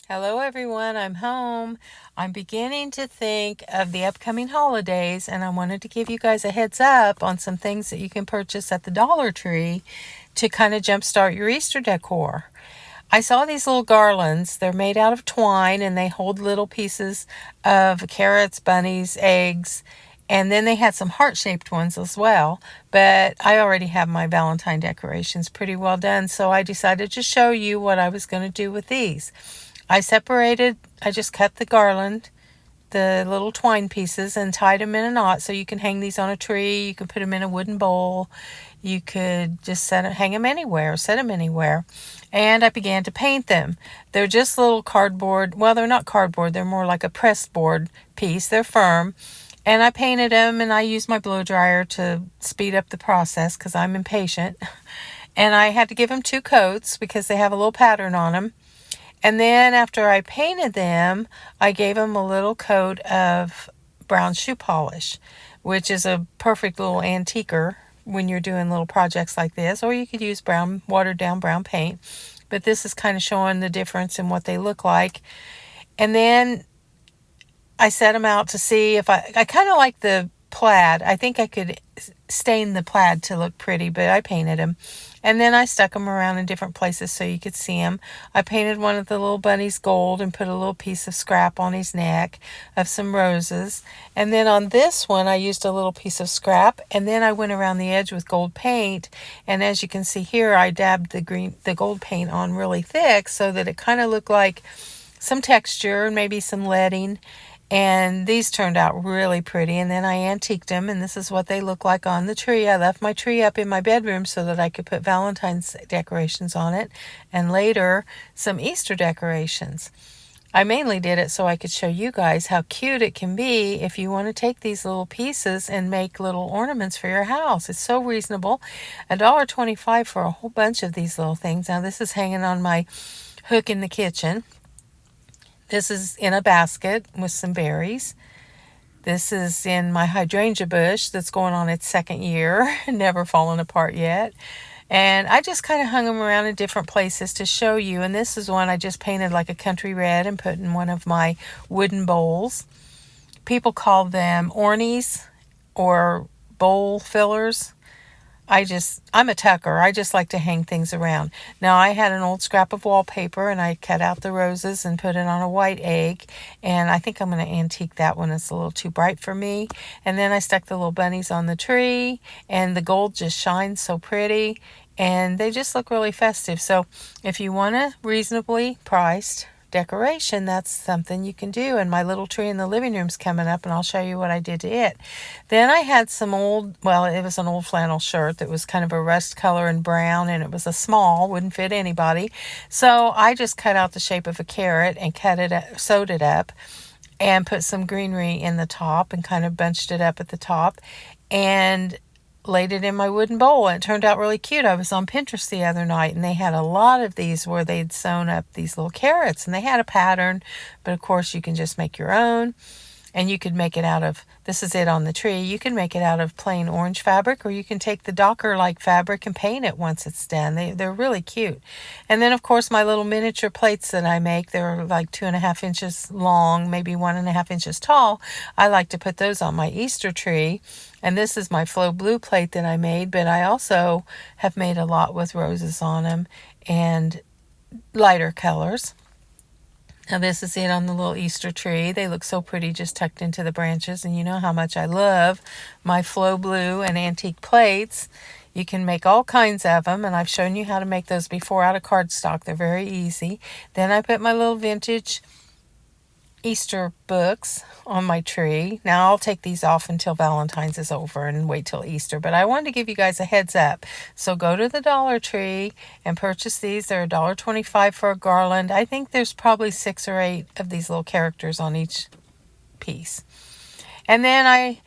Hello everyone, I'm home. I'm beginning to think of the upcoming holidays and I wanted to give you guys a heads up on some things that you can purchase at the Dollar Tree to kind of jumpstart your Easter decor. I saw these little garlands. They're made out of twine and they hold little pieces of carrots, bunnies, eggs, and then they had some heart-shaped ones as well. But I already have my Valentine decorations pretty well done, so I decided to show you what I was going to do with these. I just cut the garland, the little twine pieces, and tied them in a knot so you can hang these on a tree. You can put them in a wooden bowl. You could just hang them anywhere, set them anywhere. And I began to paint them. They're just little cardboard. Well, they're not cardboard. They're more like a pressed board piece. They're firm. And I painted them and I used my blow dryer to speed up the process because I'm impatient. And I had to give them 2 coats because they have a little pattern on them. And then after I painted them, I gave them a little coat of brown shoe polish, which is a perfect little antiquer when you're doing little projects like this. Or you could use watered down brown paint. But this is kind of showing the difference in what they look like. And then I set them out to see if I kind of like the plaid. I think I could stain the plaid to look pretty, but I painted them. And then I stuck them around in different places so you could see them. I painted one of the little bunnies gold and put a little piece of scrap on his neck of some roses. And then on this one, I used a little piece of scrap. And then I went around the edge with gold paint. And as you can see here, I dabbed the gold paint on really thick so that it kind of looked like some texture and maybe some leading. And these turned out really pretty. And then I antiqued them, and this is what they look like on the tree. I left my tree up in my bedroom so that I could put Valentine's decorations on it, and later some Easter decorations. I mainly did it so I could show you guys how cute it can be if you want to take these little pieces and make little ornaments for your house. It's so reasonable. $1.25 for a whole bunch of these little things. Now this is hanging on my hook in the kitchen. This is in a basket with some berries. This is in my hydrangea bush that's going on its 2nd year, never fallen apart yet. And I just kind of hung them around in different places to show you. And this is one I just painted like a country red and put in one of my wooden bowls. People call them ornies or bowl fillers. I'm a tucker. I just like to hang things around. Now, I had an old scrap of wallpaper and I cut out the roses and put it on a white egg. And I think I'm going to antique that one. It's a little too bright for me. And then I stuck the little bunnies on the tree and the gold just shines so pretty. And they just look really festive. So if you want a reasonably priced decoration, that's something you can do. And my little tree in the living room's coming up and I'll show you what I did to it. Then I had it was an old flannel shirt that was kind of a rust color and brown, and it was a small, wouldn't fit anybody. So I just cut out the shape of a carrot and sewed it up and put some greenery in the top and kind of bunched it up at the top and laid it in my wooden bowl, and it turned out really cute. I was on Pinterest the other night and they had a lot of these where they'd sewn up these little carrots and they had a pattern, but of course you can just make your own. And you could make it out of, this is it on the tree, you can make it out of plain orange fabric, or you can take the Docker-like fabric and paint it once it's done. They're really cute. And then, of course, my little miniature plates that I make, they're like 2.5 inches long, maybe 1.5 inches tall. I like to put those on my Easter tree. And this is my Flow Blue plate that I made, but I also have made a lot with roses on them and lighter colors. Now this is it on the little Easter tree. They look so pretty just tucked into the branches. And you know how much I love my Flow Blue and antique plates. You can make all kinds of them. And I've shown you how to make those before out of cardstock. They're very easy. Then I put my little vintage Easter books on my tree. Now I'll take these off until Valentine's is over and wait till Easter, but I wanted to give you guys a heads up. So go to the Dollar Tree and purchase these. They're $1.25 for a garland. I think there's probably 6 or 8 of these little characters on each piece. And then I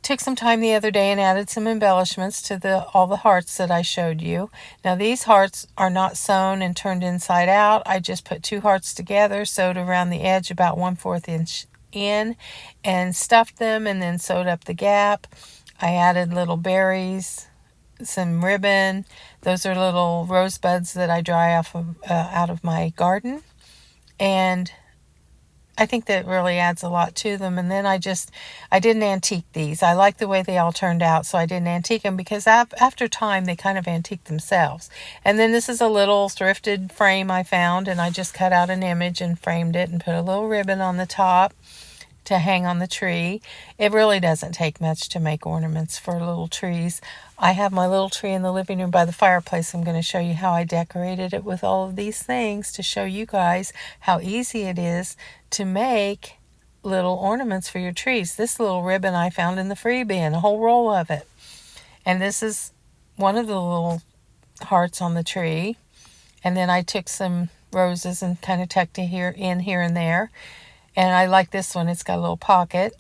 took some time the other day and added some embellishments to all the hearts that I showed you. Now these hearts are not sewn and turned inside out. I just put 2 hearts together, sewed around the edge about 1/4 inch in, and stuffed them and then sewed up the gap. I added little berries, some ribbon. Those are little rosebuds that I dry off of, out of my garden. And I think that really adds a lot to them. And then I didn't antique these. I like the way they all turned out, so I didn't antique them because after time they kind of antique themselves. And then this is a little thrifted frame I found, and I just cut out an image and framed it and put a little ribbon on the top to hang on the tree. It really doesn't take much to make ornaments for little trees. I have my little tree in the living room by the fireplace. I'm going to show you how I decorated it with all of these things to show you guys how easy it is to make little ornaments for your trees. This little ribbon I found in the free bin, a whole roll of it. And this is one of the little hearts on the tree. And then I took some roses and kind of tucked it in here and there. And I like this one. It's got a little pocket.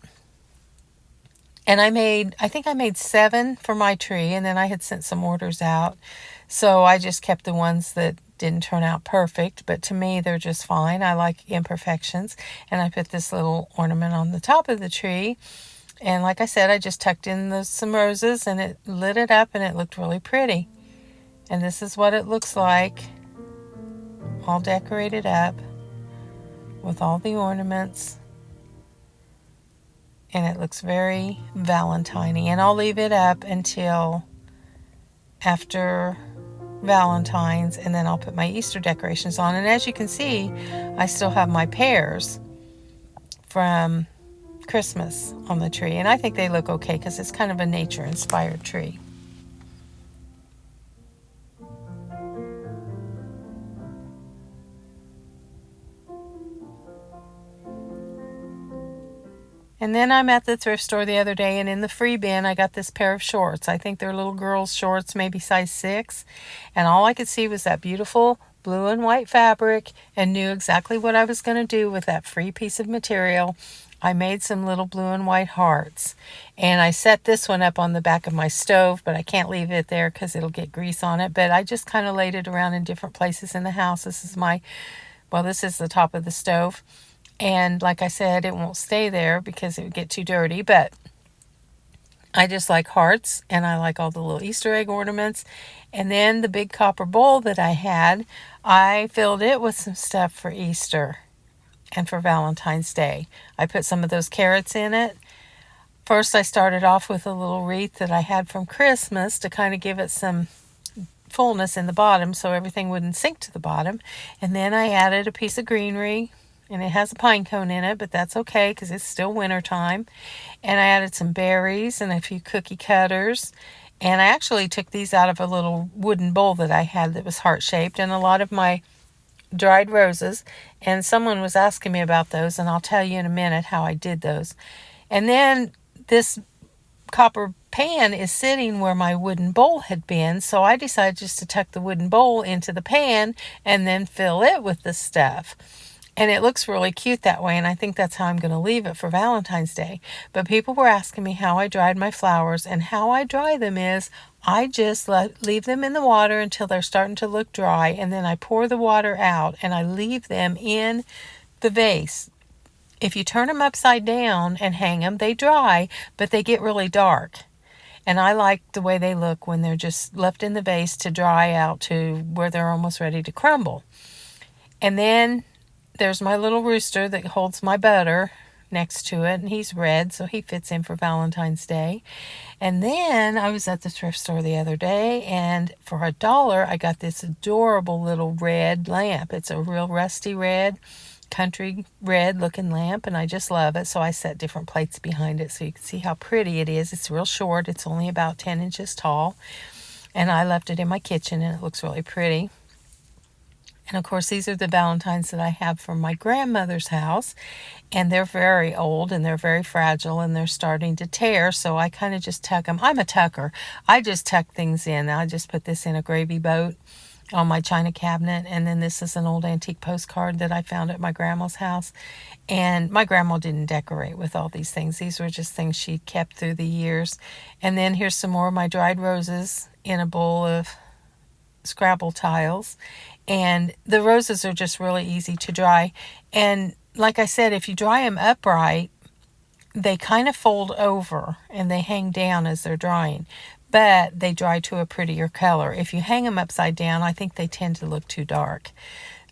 And I think I made 7 for my tree, and then I had sent some orders out. So I just kept the ones that didn't turn out perfect, but to me they're just fine. I like imperfections. And I put this little ornament on the top of the tree. And like I said, I just tucked in some roses, and it lit it up, and it looked really pretty. And this is what it looks like, all decorated up with all the ornaments, and it looks very Valentine-y. And I'll leave it up until after Valentine's, and then I'll put my Easter decorations on. And as you can see, I still have my pears from Christmas on the tree, and I think they look okay because it's kind of a nature-inspired tree. And then I'm at the thrift store the other day, and in the free bin I got this pair of shorts. I think they're little girls' shorts, maybe size 6. And all I could see was that beautiful blue and white fabric, and knew exactly what I was going to do with that free piece of material. I made some little blue and white hearts. And I set this one up on the back of my stove, but I can't leave it there because it'll get grease on it. But I just kind of laid it around in different places in the house. This is the top of the stove. And like I said, it won't stay there because it would get too dirty, but I just like hearts, and I like all the little Easter egg ornaments. And then the big copper bowl that I had, I filled it with some stuff for Easter and for Valentine's Day. I put some of those carrots in it. First, I started off with a little wreath that I had from Christmas to kind of give it some fullness in the bottom so everything wouldn't sink to the bottom. And then I added a piece of greenery, and it has a pine cone in it, but that's okay because it's still winter time. And I added some berries and a few cookie cutters. And I actually took these out of a little wooden bowl that I had that was heart-shaped, and a lot of my dried roses. And someone was asking me about those, and I'll tell you in a minute how I did those. And then this copper pan is sitting where my wooden bowl had been, so I decided just to tuck the wooden bowl into the pan and then fill it with the stuff. And it looks really cute that way, and I think that's how I'm going to leave it for Valentine's Day. But people were asking me how I dried my flowers, and how I dry them is I just leave them in the water until they're starting to look dry, and then I pour the water out, and I leave them in the vase. If you turn them upside down and hang them, they dry, but they get really dark. And I like the way they look when they're just left in the vase to dry out to where they're almost ready to crumble. And then there's my little rooster that holds my butter next to it, and he's red, so he fits in for Valentine's Day. And then I was at the thrift store the other day, and for $1 I got this adorable little red lamp. It's a real rusty red, country red looking lamp, and I just love it. So I set different plates behind it so you can see how pretty it is. It's real short. It's only about 10 inches tall, and I left it in my kitchen, and it looks really pretty. And of course, these are the Valentines that I have from my grandmother's house, and they're very old, and they're very fragile, and they're starting to tear, so I kind of just tuck them. I'm a tucker. I just tuck things in. I just put this in a gravy boat on my china cabinet, and then this is an old antique postcard that I found at my grandma's house. And my grandma didn't decorate with all these things. These were just things she kept through the years. And then here's some more of my dried roses in a bowl of Scrabble tiles. And the roses are just really easy to dry. And like I said, if you dry them upright, they kind of fold over and they hang down as they're drying, but they dry to a prettier color. If you hang them upside down, I think they tend to look too dark.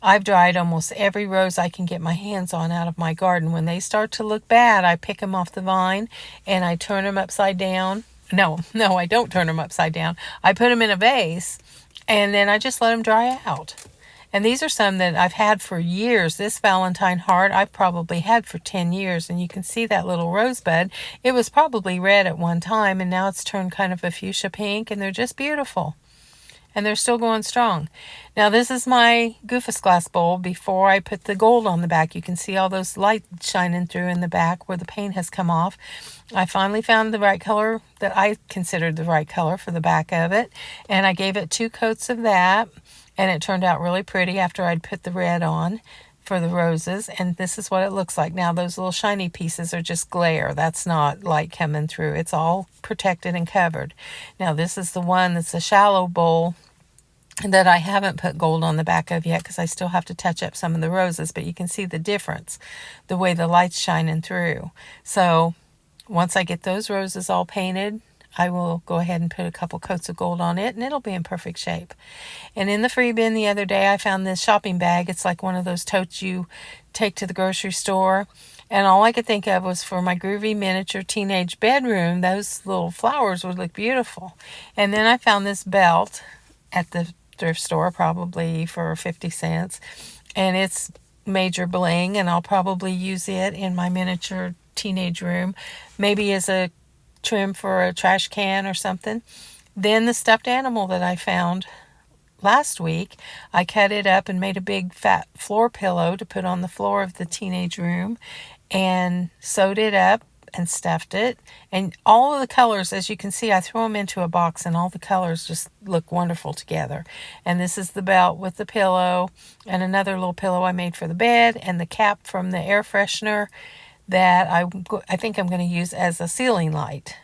I've dried almost every rose I can get my hands on out of my garden. When they start to look bad, I pick them off the vine and I turn them upside down. No, I don't turn them upside down. I put them in a vase and then I just let them dry out. And these are some that I've had for years. This Valentine heart I've probably had for 10 years. And you can see that little rosebud. It was probably red at one time and now it's turned kind of a fuchsia pink and they're just beautiful. And they're still going strong. Now this is my Goofus glass bowl before I put the gold on the back. You can see all those lights shining through in the back where the paint has come off. I finally found the right color that I considered the right color for the back of it. And I gave it 2 coats of that. And it turned out really pretty after I'd put the red on for the roses. And this is what it looks like. Now those little shiny pieces are just glare. That's not light coming through. It's all protected and covered. Now this is the one that's a shallow bowl that I haven't put gold on the back of yet because I still have to touch up some of the roses. But you can see the difference, the way the light's shining through. So once I get those roses all painted, I will go ahead and put a couple coats of gold on it and it'll be in perfect shape. And in the free bin the other day, I found this shopping bag. It's like one of those totes you take to the grocery store. And all I could think of was for my groovy miniature teenage bedroom, those little flowers would look beautiful. And then I found this belt at the thrift store, probably for 50 cents. And it's major bling, and I'll probably use it in my miniature teenage room, maybe as a trim for a trash can or something. Then the stuffed animal that I found last week, I cut it up and made a big fat floor pillow to put on the floor of the teenage room and sewed it up and stuffed it. And all of the colors, as you can see, I threw them into a box and all the colors just look wonderful together. And this is the belt with the pillow and another little pillow I made for the bed and the cap from the air freshener that I think I'm going to use as a ceiling light.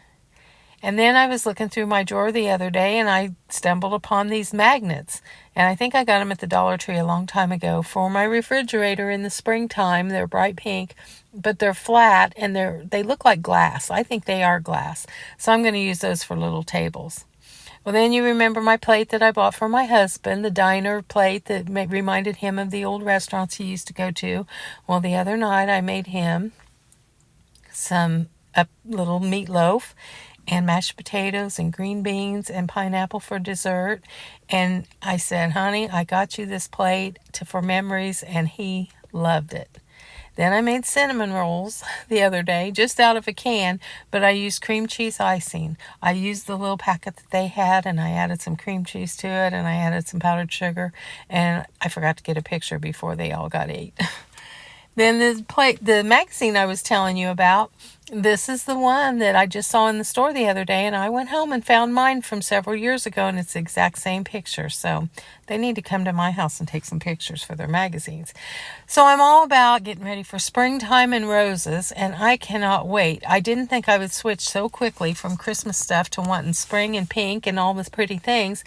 And then I was looking through my drawer the other day and I stumbled upon these magnets. And I think I got them at the Dollar Tree a long time ago for my refrigerator in the springtime. They're bright pink, but they're flat and they look like glass. I think they are glass. So I'm going to use those for little tables. Well, then you remember my plate that I bought for my husband, the diner plate that reminded him of the old restaurants he used to go to. Well, the other night I made him a little meatloaf and mashed potatoes and green beans and pineapple for dessert. And I said, honey, I got you this plate for memories, and he loved it. Then I made cinnamon rolls the other day, just out of a can, but I used cream cheese icing. I used the little packet that they had, and I added some cream cheese to it, and I added some powdered sugar, and I forgot to get a picture before they all got ate. Then the magazine I was telling you about, this is the one that I just saw in the store the other day, and I went home and found mine from several years ago, and it's the exact same picture. So they need to come to my house and take some pictures for their magazines. So I'm all about getting ready for springtime and roses, and I cannot wait. I didn't think I would switch so quickly from Christmas stuff to wanting spring and pink and all these pretty things.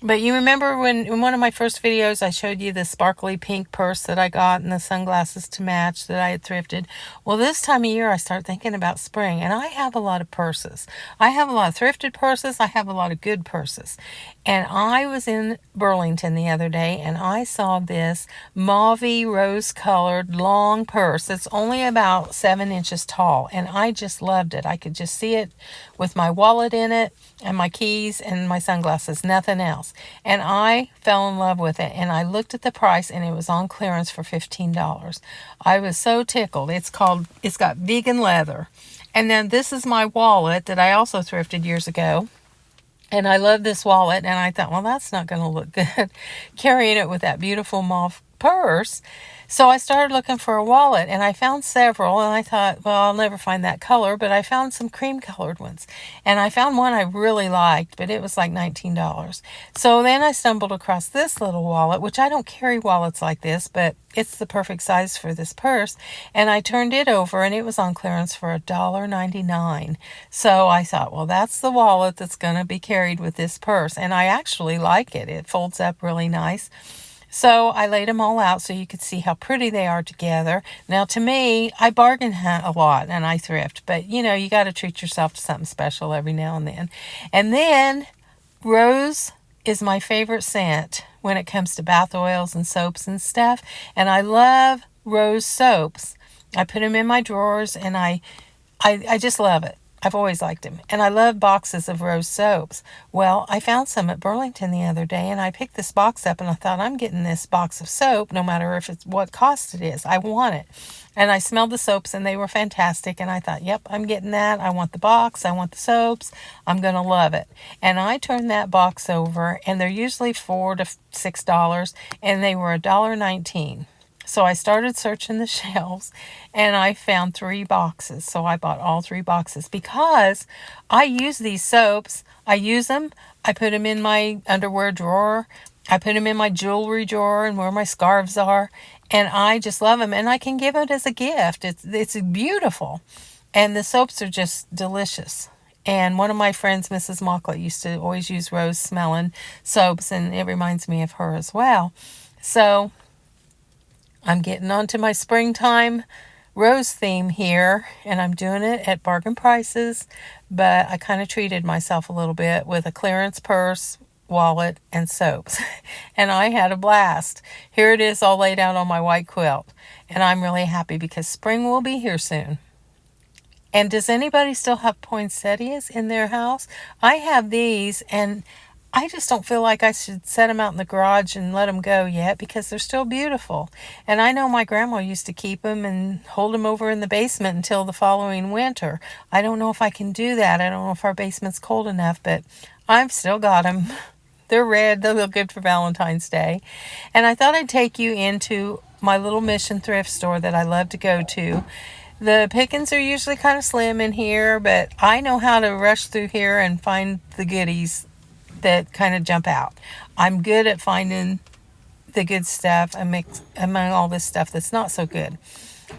But you remember when in one of my first videos I showed you the sparkly pink purse that I got and the sunglasses to match that I had thrifted? Well, this time of year I start thinking about spring, and I have a lot of purses. I have a lot of thrifted purses. I have a lot of good purses. And I was in Burlington the other day and I saw this mauve rose-colored long purse. It's only about 7 inches tall, and I just loved it. I could just see it with my wallet in it and my keys and my sunglasses, nothing else. And I fell in love with it, and I looked at the price and it was on clearance for $15. I was so tickled. It's got vegan leather. And then this is my wallet that I also thrifted years ago. And I love this wallet, and I thought, well, that's not going to look good carrying it with that beautiful mauve purse. So I started looking for a wallet, and I found several, and I thought, well, I'll never find that color, but I found some cream colored ones. And I found one I really liked, but it was like $19. So then I stumbled across this little wallet, which I don't carry wallets like this, but it's the perfect size for this purse. And I turned it over, and it was on clearance for $1.99. So I thought, well, that's the wallet that's going to be carried with this purse. And I actually like it. It folds up really nice. So I laid them all out so you could see how pretty they are together. Now, to me, I bargain hunt a lot and I thrift, but you got to treat yourself to something special every now and then. And then Rose is my favorite scent when it comes to bath oils and soaps and stuff. And I love rose soaps. I put them in my drawers, and I just love it. I've always liked them. And I love boxes of rose soaps. Well, I found some at Burlington the other day, and I picked this box up, and I thought, I'm getting this box of soap no matter if it's what cost it is. I want it. And I smelled the soaps, and they were fantastic. And I thought, yep, I'm getting that. I want the box. I want the soaps. I'm going to love it. And I turned that box over, and they're usually $4 to $6, and they were $1.19. So I started searching the shelves, and I found 3 boxes. So I bought all 3 boxes because I use these soaps. I use them. I put them in my underwear drawer. I put them in my jewelry drawer and where my scarves are. And I just love them. And I can give it as a gift. It's beautiful. And the soaps are just delicious. And one of my friends, Mrs. Mocklet, used to always use rose smelling soaps, and it reminds me of her as well. So I'm getting onto my springtime rose theme here, and I'm doing it at bargain prices, but I kind of treated myself a little bit with a clearance purse, wallet, and soaps. And I had a blast. Here it is all laid out on my white quilt, and I'm really happy because spring will be here soon. And does anybody still have poinsettias in their house? I have these, and I just don't feel like I should set them out in the garage and let them go yet because they're still beautiful. And I know my grandma used to keep them and hold them over in the basement until the following winter. I don't know if I can do that. I don't know if our basement's cold enough, but I've still got them. They're red. They look good for Valentine's Day. And I thought I'd take you into my little Mission thrift store that I love to go to. The pickings are usually kind of slim in here, but I know how to rush through here and find the goodies that kind of jump out. I'm good at finding the good stuff among all this stuff that's not so good.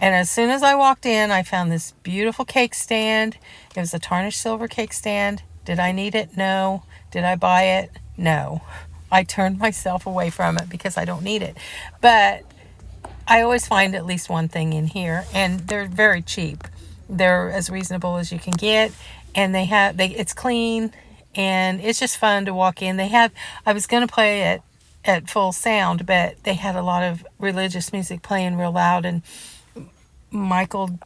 And as soon as I walked in, I found this beautiful cake stand. It was a tarnished silver cake stand. Did I need it? No. Did I buy it? No. I turned myself away from it because I don't need it. But I always find at least one thing in here, and they're very cheap. They're as reasonable as you can get, and it's clean. And it's just fun to walk in. I was going to play it at full sound, but they had a lot of religious music playing real loud. And Michael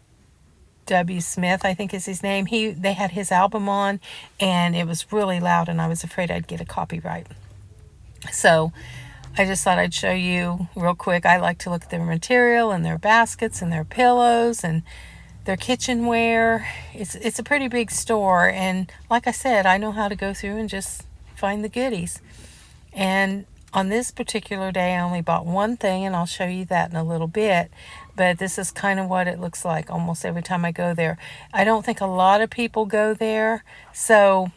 W. Smith, I think is his name, they had his album on, and it was really loud, and I was afraid I'd get a copyright. So I just thought I'd show you real quick. I like to look at their material and their baskets and their pillows and their kitchenware. It's a pretty big store, and like I said, I know how to go through and just find the goodies. And on this particular day, I only bought one thing, and I'll show you that in a little bit. But this is kind of what it looks like almost every time I go there. I don't think a lot of people go there, so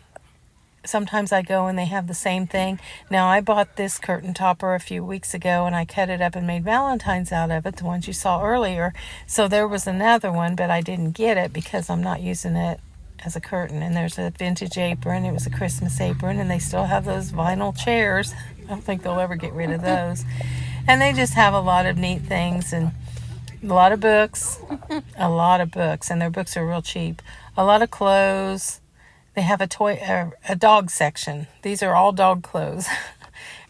sometimes I go and they have the same thing. Now, I bought this curtain topper a few weeks ago, and I cut it up and made Valentines out of it, the ones you saw earlier. So there was another one, but I didn't get it because I'm not using it as a curtain. And there's a vintage apron. It was a Christmas apron, and they still have those vinyl chairs. I don't think they'll ever get rid of those. And they just have a lot of neat things and a lot of books. And their books are real cheap. A lot of clothes. They have a dog section. These are all dog clothes.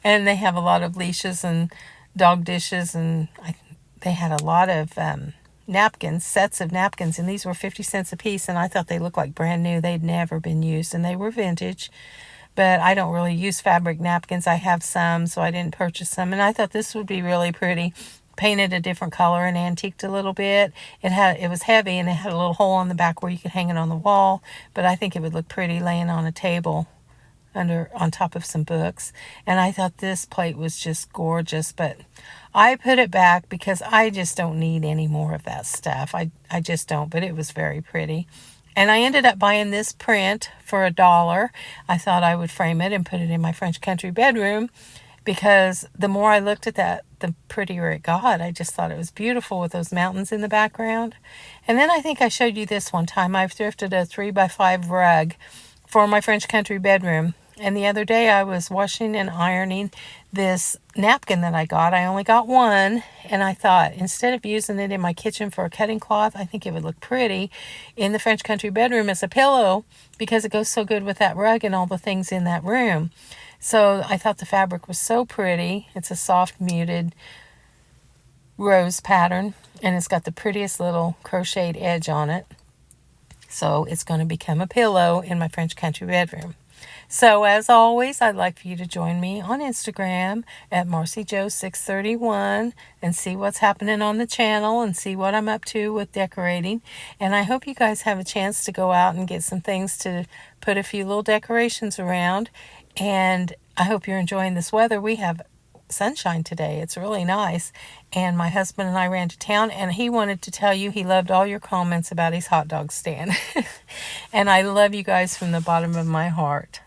And they have a lot of leashes and dog dishes. And they had a lot of napkins, sets of napkins. And these were 50 cents a piece. And I thought they looked like brand new. They'd never been used. And they were vintage. But I don't really use fabric napkins. I have some, so I didn't purchase them. And I thought this would be really pretty. Painted a different color and antiqued a little bit. It was heavy, and it had a little hole on the back where you could hang it on the wall, but I think it would look pretty laying on a table on top of some books. And I thought this plate was just gorgeous, but I put it back because I just don't need any more of that stuff. I just don't, but it was very pretty. And I ended up buying this print for $1. I thought I would frame it and put it in my French country bedroom, because the more I looked at that, the prettier it got. I just thought it was beautiful with those mountains in the background. And then I think I showed you this one time. I've thrifted a 3x5 rug for my French country bedroom. And the other day I was washing and ironing this napkin that I got. I only got one, and I thought instead of using it in my kitchen for a cutting cloth, I think it would look pretty in the French country bedroom as a pillow because it goes so good with that rug and all the things in that room. So I thought the fabric was so pretty. It's a soft muted rose pattern, and it's got the prettiest little crocheted edge on it. So it's going to become a pillow in my French country bedroom. So as always, I'd like for you to join me on Instagram at MarcyJo631 and see what's happening on the channel and see what I'm up to with decorating. And I hope you guys have a chance to go out and get some things to put a few little decorations around. And I hope you're enjoying this weather. We have sunshine today. It's really nice. And my husband and I ran to town, and he wanted to tell you he loved all your comments about his hot dog stand. And I love you guys from the bottom of my heart.